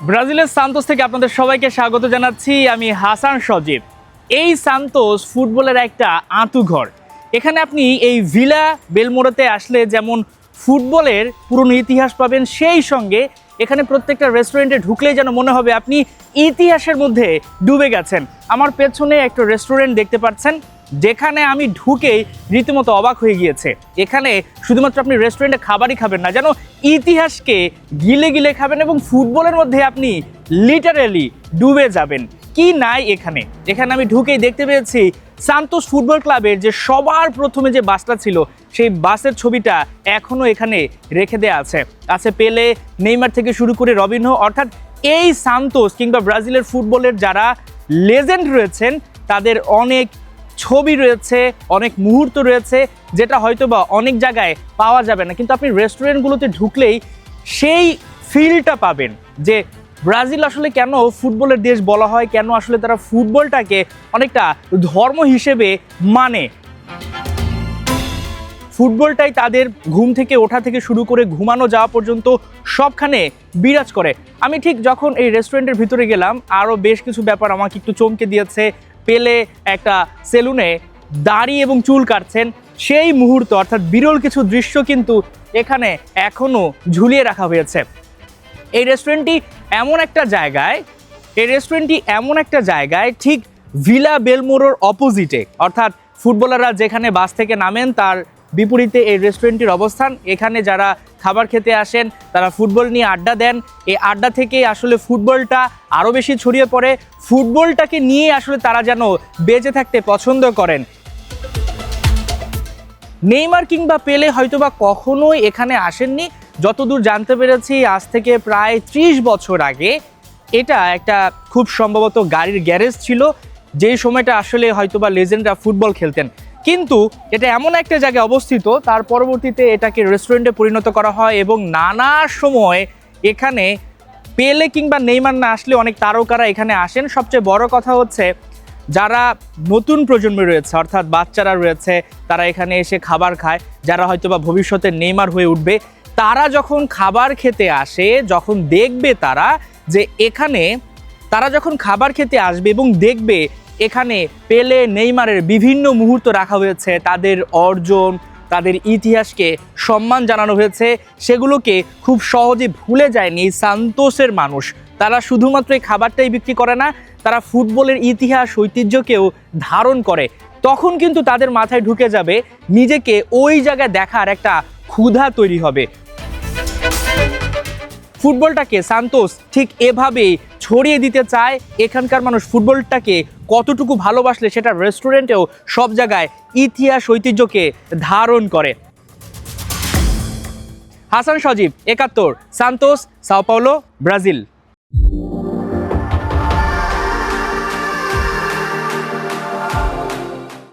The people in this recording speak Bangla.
ব্রাজিলের সান্তোস থেকে আপনাদের সবাইকে স্বাগত জানাচ্ছি। আমি হাসান সজীব। এই সান্তোস ফুটবলের একটা আঁতুঘর। এখানে আপনি এই ভিলা বেলমোরোতে আসলে যেমন ফুটবলের পুরনো ইতিহাস পাবেন, সেই সঙ্গে এখানে প্রত্যেকটা রেস্টুরেন্টে ঢুকলেই যেন মনে হবে আপনি ইতিহাসের মধ্যে ডুবে গেছেন। আমার পেছনে একটা রেস্টুরেন্ট দেখতে পাচ্ছেন, যেখানে আমি ঢুকেই রীতিমতো অবাক হয়ে গিয়েছে। এখানে শুধুমাত্র আপনি রেস্টুরেন্টে খাবারই খাবেন না, যেন ইতিহাসকে গিলে গিলে খাবেন এবং ফুটবলের মধ্যে আপনি লিটারেলি ডুবে যাবেন। কি নাই এখানে এখানে আমি ঢুকেই দেখতে পেয়েছি সান্তোস ফুটবল ক্লাবের যে সবার প্রথমে যে বাসটা ছিল, সেই বাসের ছবিটা এখনো এখানে রেখে দেওয়া আছে পেলে, নেইমার থেকে শুরু করে রবিনহো। অর্থাৎ এই সান্তোস কিংবা ব্রাজিলের ফুটবলের যারা লেজেন্ড রয়েছেন তাদের অনেক ছবি রয়েছে, অনেক মুহূর্ত রয়েছে, যেটা হয়তো বা অনেক জায়গায় পাওয়া যাবে না। কিন্তু আপনি রেস্টুরেন্টগুলোতে ঢুকলেই সেই ফিলটা পাবেন যে ব্রাজিল আসলে কেন ফুটবলের দেশ বলা হয়, কেন আসলে তারা ফুটবলটাকে অনেকটা ধর্ম হিসেবে মানে। ফুটবলটাই তাদের ঘুম থেকে ওঠা থেকে শুরু করে ঘুমানো যাওয়া পর্যন্ত সবখানে বিরাজ করে। আমি ঠিক যখন এই রেস্টুরেন্টের ভিতরে গেলাম, আরও বেশ কিছু ব্যাপার আমাকে একটু চমকে দিয়েছে। পেলে একটা সেলুনে দাড়ি এবং চুল কাটছেন, সেই মুহূর্ত অর্থাৎ বিরল কিছু দৃশ্য কিন্তু এখানে এখনও ঝুলিয়ে রাখা হয়েছে। এই রেস্টুরেন্টটি এমন একটা জায়গায় ঠিক ভিলা বেলমোরোর অপোজিটে, অর্থাৎ ফুটবলাররা যেখানে বাস থেকে নামেন তার বিপরীতে এই রেস্টুরেন্টটির অবস্থান। এখানে যারা খাবার খেতে আসেন তারা ফুটবল নিয়ে আড্ডা দেন। এই আড্ডা থেকেই আসলে ফুটবলটা আরও বেশি ছড়িয়ে পড়ে। ফুটবলটাকে নিয়ে আসলে তারা যেন বেঁচে থাকতে পছন্দ করেন। নেইমার কিংবা পেলে হয়তোবা কখনোই এখানে আসেননি। যতদূর জানতে পেরেছি আজ থেকে প্রায় 30 বছর আগে এটা একটা খুব সম্ভবত গাড়ির গ্যারেজ ছিল, যেই সময়টা আসলে হয়তোবা লেজেন্ডরা ফুটবল খেলতেন। কিন্তু এটা এমন একটা জায়গায় অবস্থিত, তার পরবর্তীতে এটাকে রেস্টুরেন্টে পরিণত করা হয় এবং নানা সময় এখানে পেলে কিংবা নেইমার না আসলে অনেক তারকারা এখানে আসেন। সবচেয়ে বড় কথা হচ্ছে যারা নতুন প্রজন্মে রয়েছে, অর্থাৎ বাচ্চারা রয়েছে, তারা এখানে এসে খাবার খায়। যারা হয়তোবা ভবিষ্যতে নেইমার হয়ে উঠবে, তারা যখন খাবার খেতে আসে, যখন দেখবে তারা যে এখানে তারা যখন খাবার খেতে আসবে এবং দেখবে এখানে পেলে নেইমারের বিভিন্ন মুহূর্ত রাখা হয়েছে, তাদের অর্জন, তাদের ইতিহাসকে সম্মান জানানো হয়েছে, সেগুলোকে খুব সহজে ভুলে যায়নি এই সান্তোসের মানুষ। তারা শুধুমাত্র এই খাবারটাই বিক্রি করে না, তারা ফুটবলের ইতিহাস ঐতিহ্যকেও ধারণ করে। তখন কিন্তু তাদের মাথায় ঢুকে যাবে নিজেকে ওই জায়গায় দেখার একটা ক্ষুধা তৈরি হবে। ফুটবলটাকে সান্তোস ঠিক এভাবেই ছড়িয়ে দিতে চায়। এখানকার মানুষ ফুটবলটাকে কতটুকু ভালোবাসলে সেটা রেস্টুরেন্টেও সব জায়গায় ইতিহাস ঐতিহ্যকে ধারণ করে। হাসান সজীব, ৭১, সান্তোস, সাও পাওলো, ব্রাজিল।